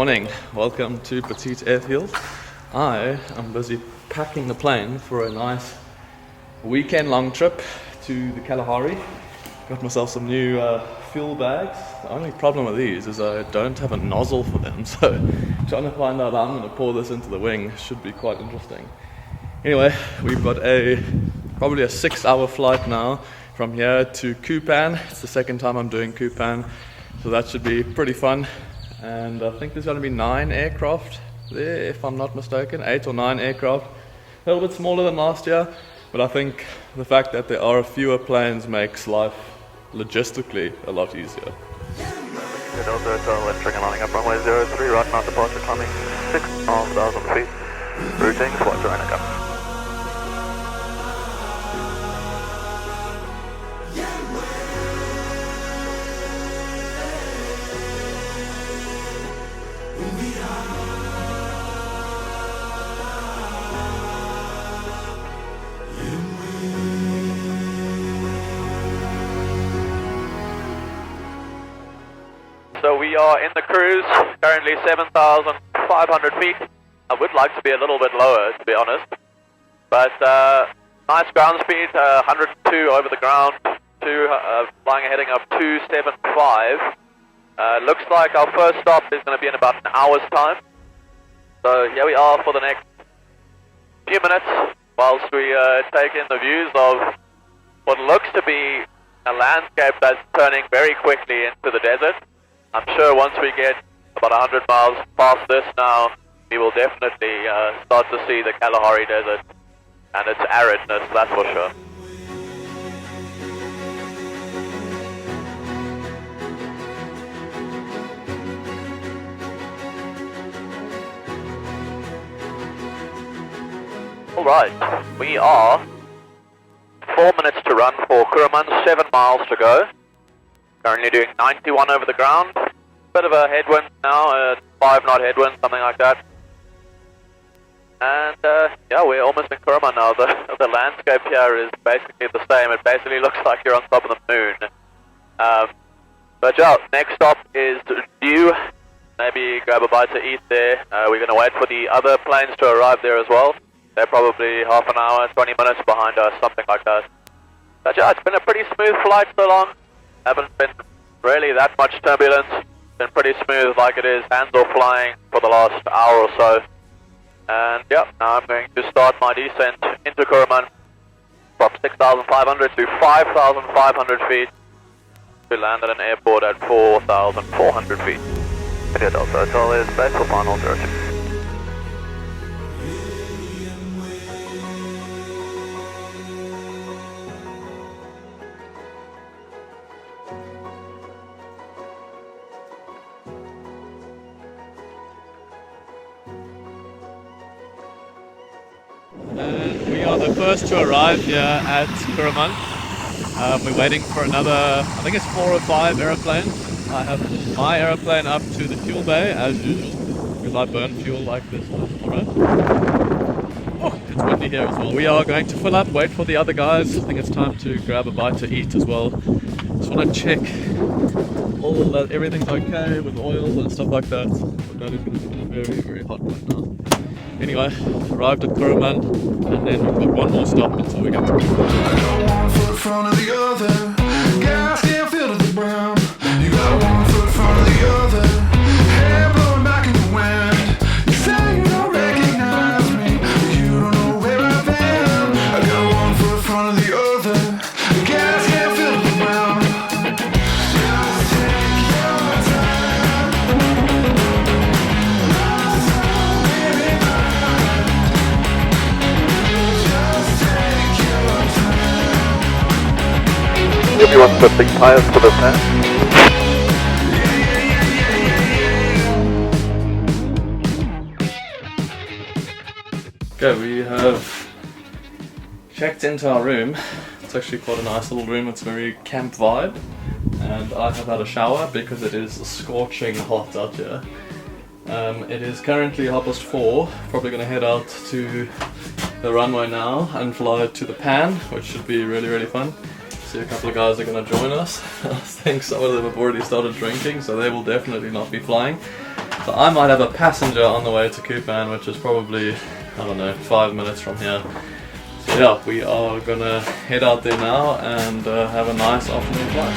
morning, welcome to Petite Airfield. I am busy packing the plane for a nice weekend long trip to the Kalahari. Got myself some new fuel bags. The only problem with these is I don't have a nozzle for them, so trying to find out how I'm going to pour this into the wing should be quite interesting. Anyway, we've got probably a 6-hour flight now from here to Koo Pan. It's the second time I'm doing Koo Pan, so that should be pretty fun. And I think there's going to be 9 aircraft there, if I'm not mistaken, 8 or 9 aircraft. A little bit smaller than last year, but I think the fact that there are fewer planes makes life logistically a lot easier. Delta Hotel, entering and landing up runway 03, right now departure climbing 6,500 feet, routing flight to Renaka. So we are in the cruise, currently 7,500 feet. I would like to be a little bit lower, to be honest. But nice ground speed, 102 over the ground, flying heading up 275. Looks like our first stop is going to be in about an hour's time. So here we are for the next few minutes, whilst we take in the views of what looks to be a landscape that's turning very quickly into the desert. I'm sure once we get about 100 miles past this now, we will definitely start to see the Kalahari Desert and its aridness, that's for sure. Alright, we are 4 minutes to run for Kuruman, 7 miles to go. Currently doing 91 over the ground. Bit of a headwind now, 5 knot headwind, something like that. And yeah, we're almost in Kuruman now. The landscape here is basically the same. It basically looks like you're on top of the moon. But yeah, next stop is due. Maybe grab a bite to eat there. We're going to wait for the other planes to arrive there as well. They're probably half an hour, 20 minutes behind us, something like that. But yeah, it's been a pretty smooth flight so long. Haven't been really that much turbulence. Been pretty smooth like it is, hands off flying for the last hour or so. And yeah, now I'm going to start my descent into Kuruman from 6,500 to 5,500 feet to land at an airport at 4,400 feet. India Delta Hotel is back for final direction. And we are the first to arrive here at Kuruman. We're waiting for another, I think it's 4 or 5 aeroplanes. I have my aeroplane up to the fuel bay as usual, because I burn fuel like this tomorrow. Oh, it's windy here as well. We are going to fill up, wait for the other guys. I think it's time to grab a bite to eat as well. Just want to check that everything's okay with oil and stuff like that. That is going to be very, very hot right now. Anyway, arrived at Kuruman, and then we've got one more stop until we get to I got 1 foot in front of the other. Gas can't feel to the ground. You got 1 foot in front of the other. Hair blowing back in the wind. You say you don't recognize me, but you don't know where I've been. I got 1 foot in front of the other. Gas can't feel to the ground. Just take your time. Everyone put the tires to the fan. Okay, we have checked into our room. It's actually quite a nice little room. It's very camp vibe, and I have had a shower because it is scorching hot out here. It is currently 4:30. Probably going to head out to the runway now and fly to the Pan, which should be really, really fun. See a couple of guys are going to join us. I think some of them have already started drinking, so they will definitely not be flying. So I might have a passenger on the way to Koo Pan, which is probably, I don't know, 5 minutes from here. So yeah, we are gonna head out there now and have a nice afternoon flight.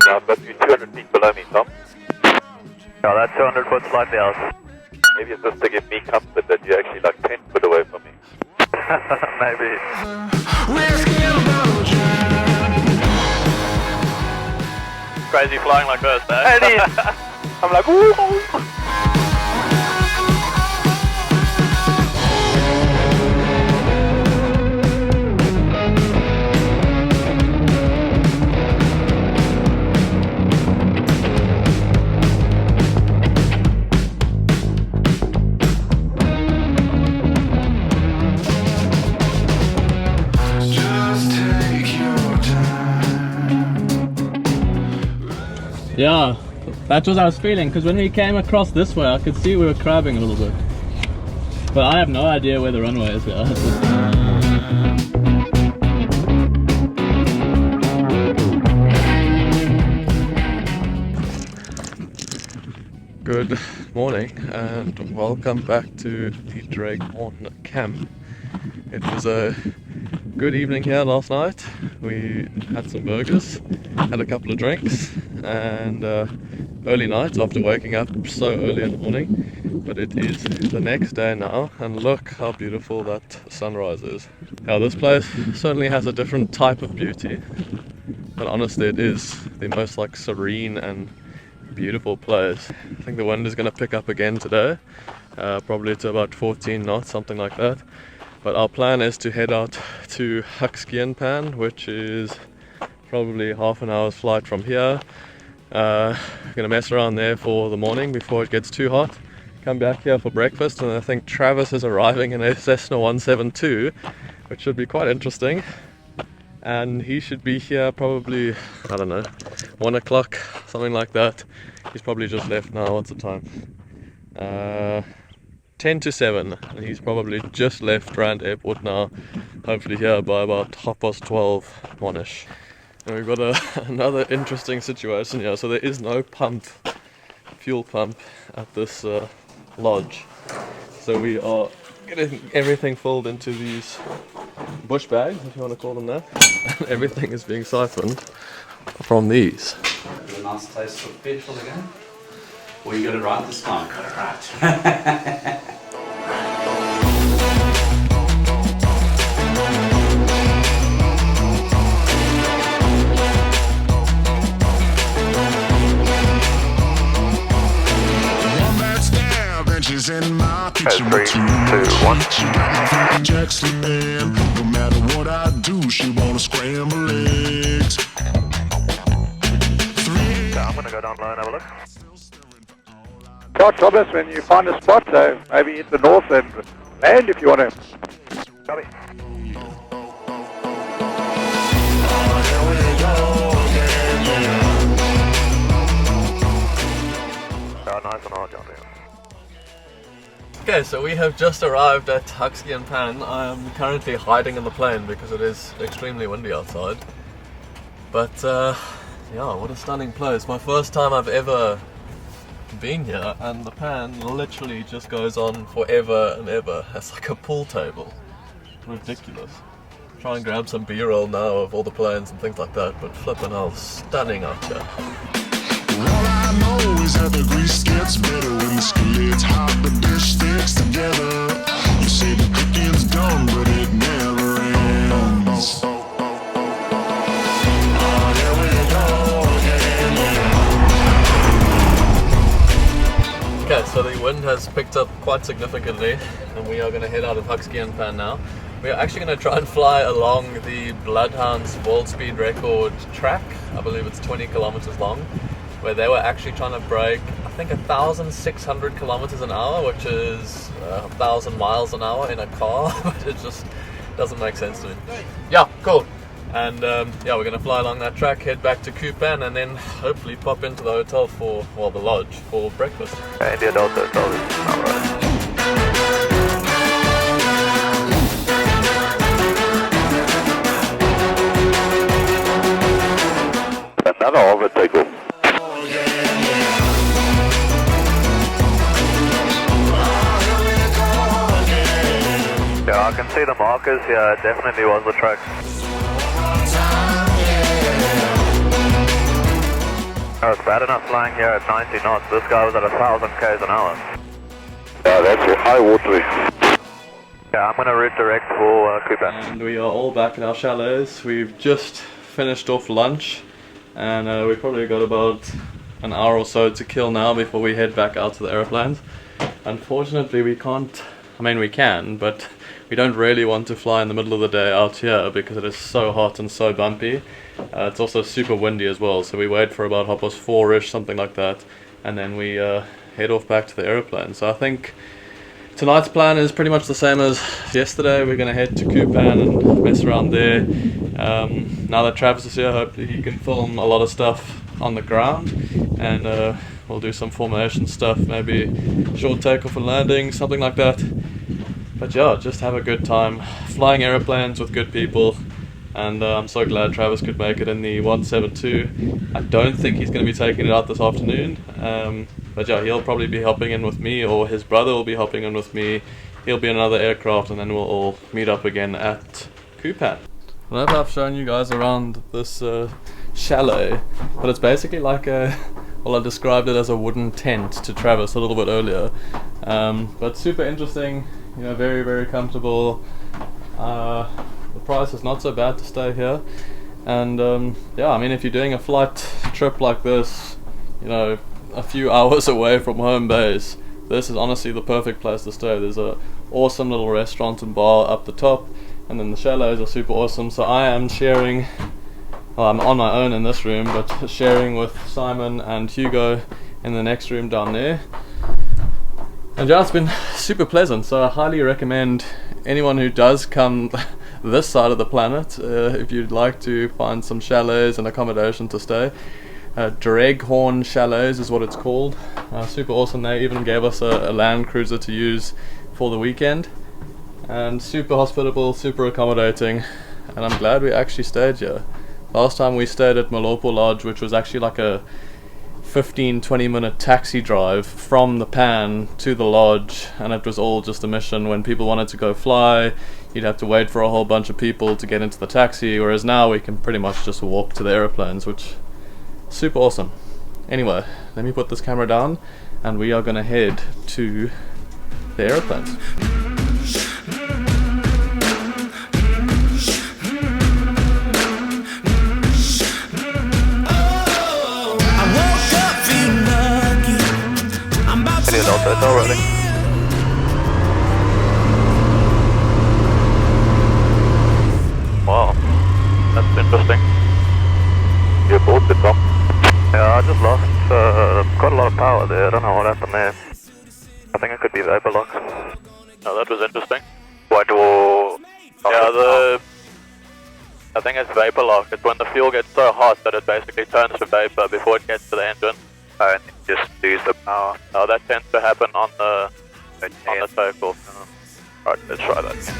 I've got you 200 feet below me, Tom. Yeah, that's 200 foot slightly out. Maybe it's just to give me comfort that you're actually like 10 foot away from me. Maybe. Crazy flying like this, eh? It is. I'm like, ooh. Yeah, that's what I was feeling, because when we came across this way I could see we were crabbing a little bit. But I have no idea where the runway is here. Good morning and welcome back to the Draghorn camp. It was a good evening here last night. We had some burgers, had a couple of drinks, and early night after waking up so early in the morning. But it is the next day now, and look how beautiful that sunrise is. Now this place certainly has a different type of beauty, but honestly it is the most like serene and beautiful place. I think the wind is going to pick up again today, probably to about 14 knots, something like that. But our plan is to head out to Hakshian Pan, which is probably half an hour's flight from here. We're gonna mess around there for the morning before it gets too hot. Come back here for breakfast, and I think Travis is arriving in a Cessna 172, which should be quite interesting. And he should be here probably, I don't know, 1 o'clock, something like that. He's probably just left now. What's the time? 10 to 7, and he's probably just left Rand Airport now, hopefully here by about 12:30, 1ish. And we've got another interesting situation here. So there is no fuel pump at this lodge. So we are getting everything filled into these bush bags, if you want to call them that. And everything is being siphoned from these. A nice taste of petrol again. Well, you got it right this time. Got it right. In my kitchen, 3, 2, 1. She got my favorite Jackson man. No matter what I do, she wanna scramble eggs. I'm gonna go down low and have a look. Tell Thomas when you find a spot, maybe hit the north and land if you want to. Copy. Oh, nice and hard, John. Okay, so we have just arrived at Hakshian Pan. I am currently hiding in the plane because it is extremely windy outside. But yeah, what a stunning place. My first time I've ever been here, and the pan literally just goes on forever and ever. It's like a pool table. Ridiculous. Try and grab some B-roll now of all the planes and things like that, but flippin' hell, stunning out here. All I know is that the grease gets better when the skillet's hot, the dish sticks together. You say the cooking's done, but it never ends. Oh, here we go again. Okay, so the wind has picked up quite significantly, and we are going to head out of Hakshian Pan now. We are actually going to try and fly along the Bloodhound's world speed record track. I believe it's 20 kilometers long, where they were actually trying to break, I think, 1,600 kilometers an hour, which is 1,000 miles an hour in a car. But it just doesn't make sense to me. Yeah, cool. And yeah, we're going to fly along that track, head back to Koo Pan, and then hopefully pop into the hotel for, well, the lodge for breakfast. India Delta Hotel is alright. Another over takeoff. Yeah, I can see the markers here. It definitely was the track. Oh, it's bad enough flying here at 90 knots. This guy was at 1,000 k's an hour. Yeah, that's a high water. Yeah, I'm going to route direct for Koo Pan. And we are all back in our chalets. We've just finished off lunch, and we've probably got about an hour or so to kill now before we head back out to the aeroplanes. Unfortunately, we can't, I mean we can, but we don't really want to fly in the middle of the day out here because it is so hot and so bumpy. It's also super windy as well, so we wait for about 4:30ish, something like that, and then we head off back to the aeroplane. So I think tonight's plan is pretty much the same as yesterday. We're going to head to Koo Pan and mess around there. Now that Travis is here, hopefully he can film a lot of stuff on the ground, and we'll do some formation stuff, maybe short takeoff and landing, something like that. But yeah, just have a good time flying aeroplanes with good people, and I'm so glad Travis could make it in the 172. I don't think he's going to be taking it out this afternoon, but yeah, he'll probably be hopping in with me, or his brother will be hopping in with me. He'll be in another aircraft, and then we'll all meet up again at Koo Pan. I don't know if I've shown you guys around this chalet, but it's basically like a, well, I described it as a wooden tent to Travis a little bit earlier, but super interesting, you know, very, very comfortable. The price is not so bad to stay here, and yeah, I mean, if you're doing a flight trip like this, you know, a few hours away from home base, this is honestly the perfect place to stay. There's a awesome little restaurant and bar up the top, and then the chalets are super awesome. So I am sharing, well, I'm on my own in this room, but sharing with Simon and Hugo in the next room down there. And yeah, it's been super pleasant, so I highly recommend anyone who does come this side of the planet, if you'd like to find some chalets and accommodation to stay. Dreghorn Chalets is what it's called. Super awesome. They even gave us a Land Cruiser to use for the weekend, and super hospitable, super accommodating, and I'm glad we actually stayed here. Last time we stayed at Malopo Lodge, which was actually like a 15-20 minute taxi drive from the Pan to the lodge, and it was all just a mission. When people wanted to go fly, you'd have to wait for a whole bunch of people to get into the taxi, whereas now we can pretty much just walk to the aeroplanes, which is super awesome. Anyway, let me put this camera down, and we are gonna head to the aeroplanes. Delta already. Wow, that's interesting. You bought the top. Yeah, I just lost quite a lot of power there. I don't know what happened there. I think it could be vapor lock. Oh, that was interesting. What do? Yeah, I think it's vapor lock. It's when the fuel gets so hot that it basically turns to vapor before it gets to the engine. And just use the power. Oh, that tends to happen on the takeoff. Right, let's try that again.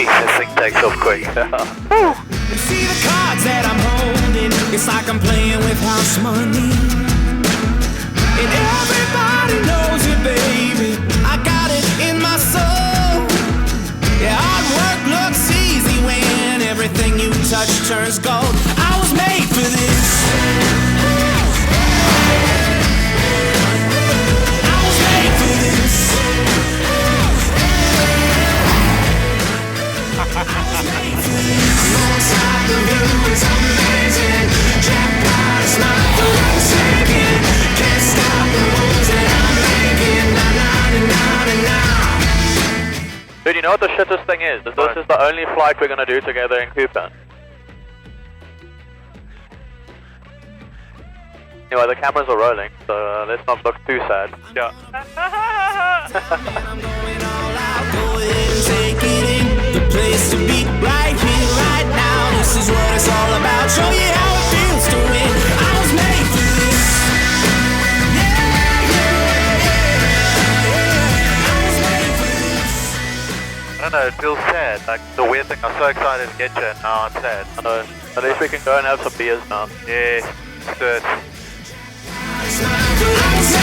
This thing takes off quick. You see the cards that I'm holding, it's like I'm playing with house money. And everybody knows it, baby, I got it in my soul. Yeah, hard work looks easy when everything you touch turns gold. I was made for this. I was made for this. Alongside the view is amazing. Jackpot is not the one second. Can't stop the moves that I'm making. Na na na na na. Dude, you know what the shittest thing is? This is the only flight we're gonna do together in Koo Pan. Anyway, the cameras are rolling, so let's not look too sad. Yeah. I'm going all out, go ahead and take it in. The place to be, right here, right now. This is what it's all about. Show you how it feels to win. I was made for this. I don't know, it feels sad. Like the weird thing, I'm so excited to get you, and now I'm sad. At least we can go and have some beers now. Yeah, let's do it. I was